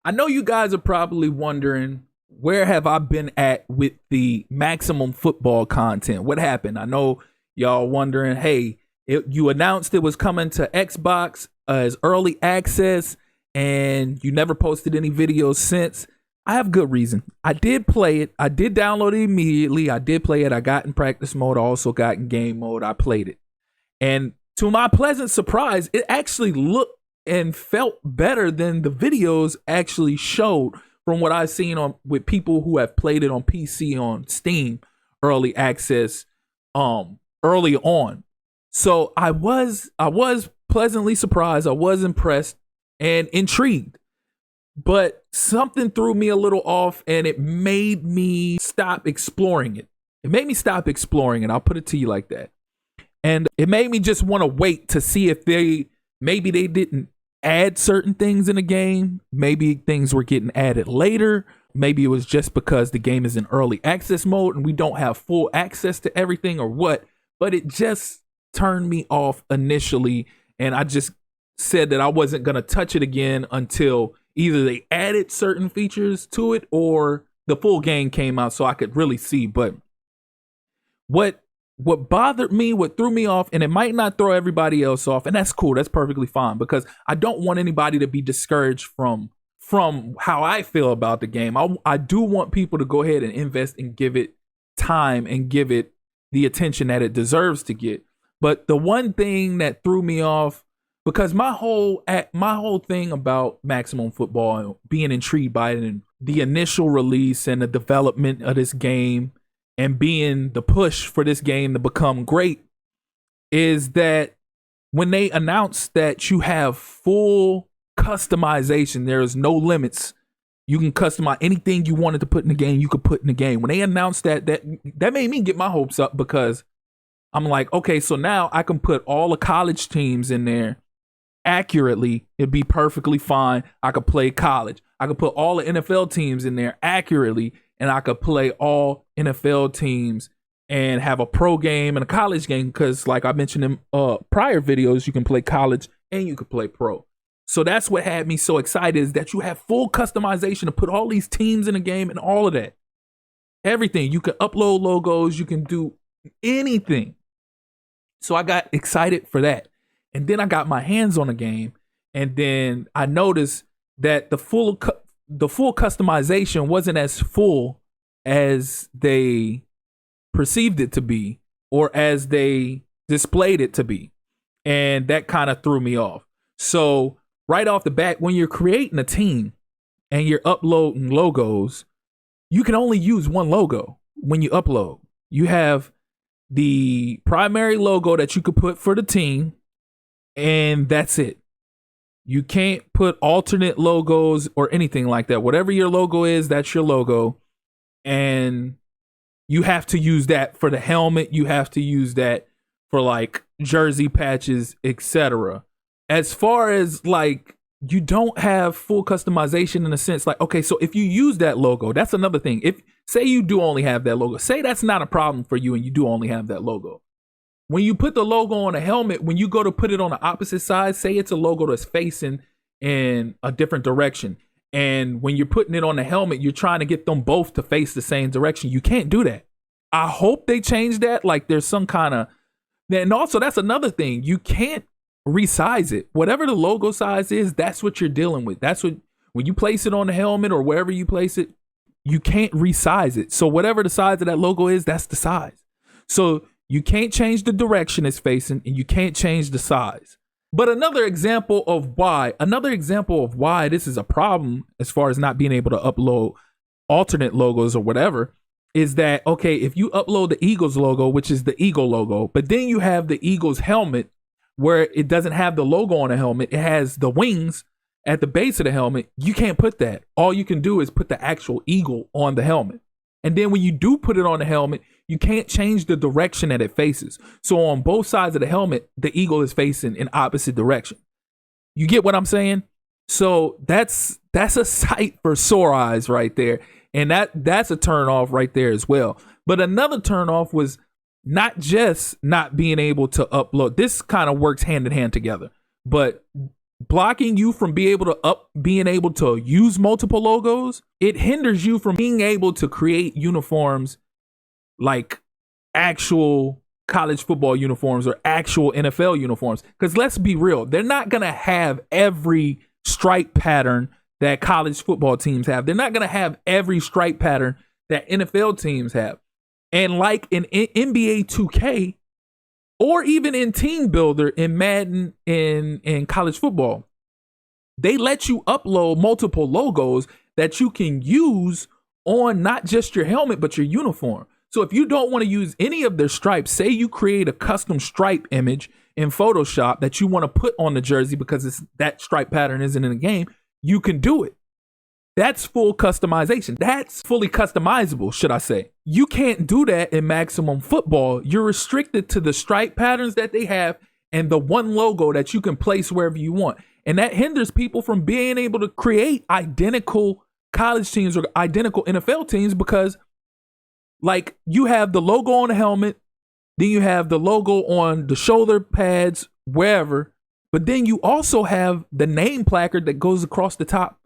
I know you guys are probably wondering, where have I been at with the maximum football content? What happened? I know y'all wondering, hey, you announced it was coming to Xbox as early access and you never posted any videos since. I have good reason. I did play it. I did download it immediately. I did play it. I got in practice mode. I also got in game mode. I played it. And to my pleasant surprise, it actually looked and felt better than the videos actually showed from what I've seen on with people who have played it on PC on Steam early access early on. So I was pleasantly surprised. I was impressed and intrigued. But something threw me a little off and it made me stop exploring it. It made me stop exploring it. I'll put it to you like that. And it made me just want to wait to see if maybe they didn't add certain things in the game. Maybe things were getting added later. Maybe it was just because the game is in early access mode and we don't have full access to everything or what. But it just turned me off initially. And I just said that I wasn't going to touch it again until either they added certain features to it or the full game came out so I could really see. But what bothered me, what threw me off, and it might not throw everybody else off, and that's cool, that's perfectly fine, because I don't want anybody to be discouraged from how I feel about the game. I do want people to go ahead and invest and give it time and give it the attention that it deserves to get. But the one thing that threw me off, because my whole thing about Maximum Football and being intrigued by it and the initial release and the development of this game and being the push for this game to become great, is that when they announced that you have full customization, there is no limits. You can customize anything you wanted to put in the game, you could put in the game. When they announced that made me get my hopes up, because I'm like, okay, so now I can put all the college teams in there accurately. It'd be perfectly fine. I could play college. I could put all the NFL teams in there accurately, and I could play all NFL teams and have a pro game and a college game, because like I mentioned in prior videos, you can play college and you can play pro. So that's what had me so excited, is that you have full customization to put all these teams in a game and all of that. Everything. You can upload logos, you can do anything. So I got excited for that. And then I got my hands on the game, and then I noticed that the full customization wasn't as full as they perceived it to be, or as they displayed it to be. And that kind of threw me off. So right off the bat, when you're creating a team and you're uploading logos, you can only use one logo when you upload. You have the primary logo that you could put for the team, and that's it. You can't put alternate logos or anything like that. Whatever your logo is, that's your logo. And you have to use that for the helmet. You have to use that for like jersey patches, etc. As far as like, you don't have full customization in a sense. Like, okay, so if you use that logo, that's another thing. If say you do only have that logo, say that's not a problem for you and you do only have that logo. When you put the logo on a helmet, when you go to put it on the opposite side, say it's a logo that's facing in a different direction. And when you're putting it on the helmet, you're trying to get them both to face the same direction. You can't do that. I hope they change that. Like there's some kind of, and also that's another thing. You can't resize it. Whatever the logo size is, that's what you're dealing with. That's what, when you place it on the helmet or wherever you place it, you can't resize it. So whatever the size of that logo is, that's the size. So you can't change the direction it's facing, and you can't change the size. But another example of why this is a problem as far as not being able to upload alternate logos or whatever, is that, okay, if you upload the Eagles logo, which is the Eagle logo, but then you have the Eagles helmet where it doesn't have the logo on the helmet, it has the wings at the base of the helmet, you can't put that. All you can do is put the actual eagle on the helmet. And then when you do put it on the helmet, you can't change the direction that it faces. So on both sides of the helmet, the eagle is facing in opposite direction. You get what I'm saying? So that's a sight for sore eyes right there. And that's a turn off right there as well. But another turn off was not just not being able to upload. This kind of works hand in hand together. But blocking you from being able to use multiple logos. It hinders you from being able to create uniforms like actual college football uniforms or actual NFL uniforms. Because let's be real, they're not going to have every stripe pattern that college football teams have. They're not going to have every stripe pattern that NFL teams have. And like in NBA 2K, or even in Team Builder in Madden in college football, they let you upload multiple logos that you can use on not just your helmet, but your uniform. So if you don't want to use any of their stripes, say you create a custom stripe image in Photoshop that you want to put on the jersey because that stripe pattern isn't in the game, you can do it. That's full customization. That's fully customizable, should I say. You can't do that in Maximum Football. You're restricted to the stripe patterns that they have and the one logo that you can place wherever you want. And that hinders people from being able to create identical college teams or identical NFL teams because, like, you have the logo on the helmet, then you have the logo on the shoulder pads, wherever, but then you also have the name placard that goes across the top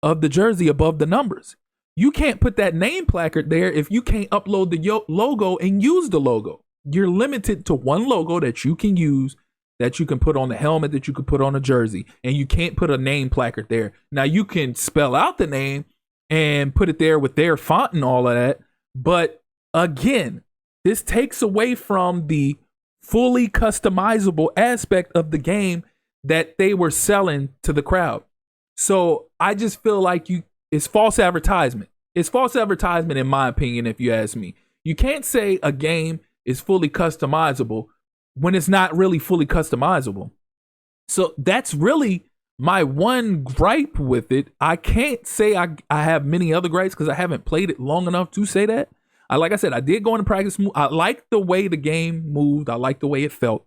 of the jersey above the numbers. You can't put that name placard there if you can't upload the logo and use the logo. You're limited to one logo that you can use, that you can put on the helmet, that you can put on a jersey, and you can't put a name placard there. Now you can spell out the name and put it there with their font and all of that, but again, this takes away from the fully customizable aspect of the game that they were selling to the crowd. So I just feel like it's false advertisement. It's false advertisement in my opinion, if you ask me. You can't say a game is fully customizable when it's not really fully customizable. So that's really my one gripe with it. I can't say I have many other gripes because I haven't played it long enough to say that. Like I said, I did go into practice. I liked the way the game moved. I liked the way it felt.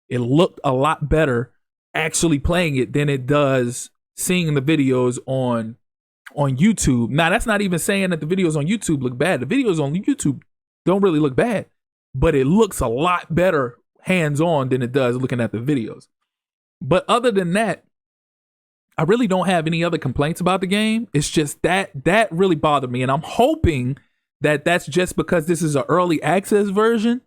It looked a lot better actually playing it than it does seeing the videos on YouTube. Now, that's not even saying that the videos on YouTube look bad. The videos on YouTube don't really look bad, but it looks a lot better hands-on than it does looking at the videos. But other than that, I really don't have any other complaints about the game. It's just that really bothered me, and I'm hoping that that's just because this is an early access version,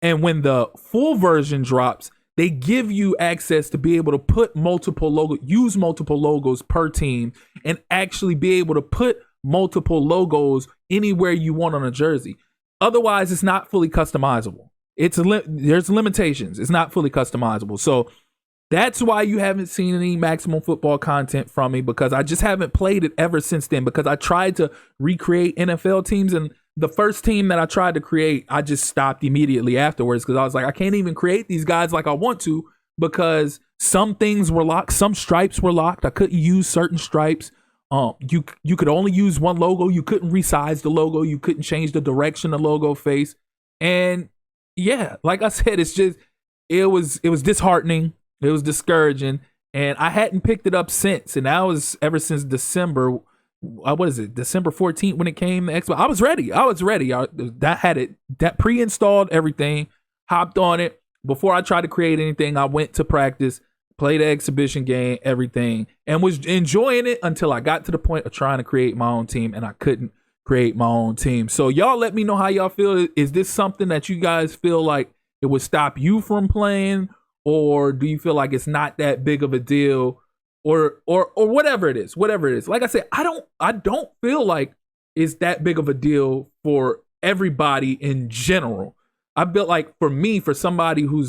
and when the full version drops, they give you access to be able to put use multiple logos per team, and actually be able to put multiple logos anywhere you want on a jersey. Otherwise, it's not fully customizable. There's limitations. It's not fully customizable. So that's why you haven't seen any Maximum Football content from me, because I just haven't played it ever since then, because I tried to recreate NFL teams, and the first team that I tried to create, I just stopped immediately afterwards because I was like, I can't even create these guys like I want to because some things were locked. Some stripes were locked. I couldn't use certain stripes. You could only use one logo. You couldn't resize the logo. You couldn't change the direction the logo face. And yeah, like I said, it was disheartening. It was discouraging. And I hadn't picked it up since. And that was ever since December. What is it? December 14th when it came to Xbox. I was ready. That pre-installed everything, hopped on it. Before I tried to create anything, I went to practice, played the exhibition game, everything, and was enjoying it until I got to the point of trying to create my own team, and I couldn't create my own team. So y'all let me know how y'all feel. Is this something that you guys feel like it would stop you from playing, or do you feel like it's not that big of a deal? Or whatever it is. Like I said, I don't feel like it's that big of a deal for everybody in general. I feel like for somebody who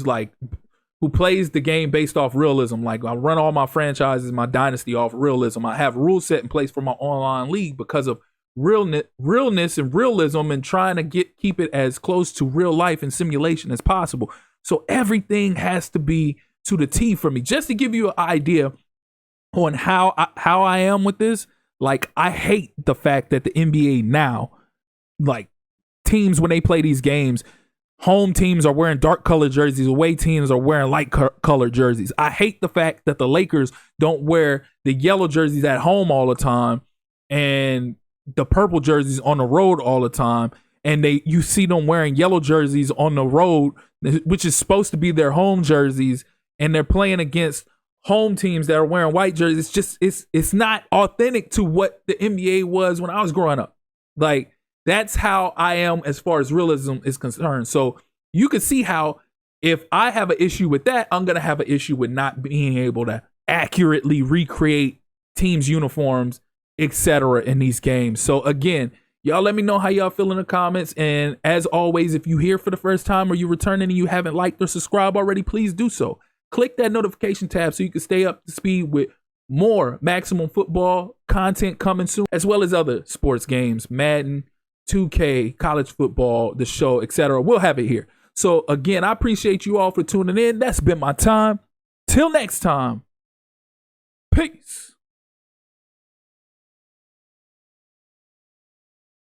plays the game based off realism, like I run all my franchises, my dynasty off realism. I have rules set in place for my online league because of realness and realism, and trying to keep it as close to real life and simulation as possible. So everything has to be to the T for me. Just to give you an idea on how I am with this, like, I hate the fact that the NBA now, like, teams when they play these games, home teams are wearing dark colored jerseys, away teams are wearing light colored jerseys. I hate the fact that the Lakers don't wear the yellow jerseys at home all the time and the purple jerseys on the road all the time, and you see them wearing yellow jerseys on the road, which is supposed to be their home jerseys, and they're playing against home teams that are wearing white jerseys. It's just it's not authentic to what the NBA was when I was growing up. Like, that's how I am as far as realism is concerned. So you can see how if I have an issue with that, I'm gonna have an issue with not being able to accurately recreate teams' uniforms, etc. in these games. So again, y'all let me know how y'all feel in the comments. And as always, if you're here for the first time or you're returning and you haven't liked or subscribed already, please do so. Click that notification tab so you can stay up to speed with more Maximum Football content coming soon, as well as other sports games, Madden, 2K, college football, the show, etc. We'll have it here. So again, I appreciate you all for tuning in. That's been my time. Till next time, peace.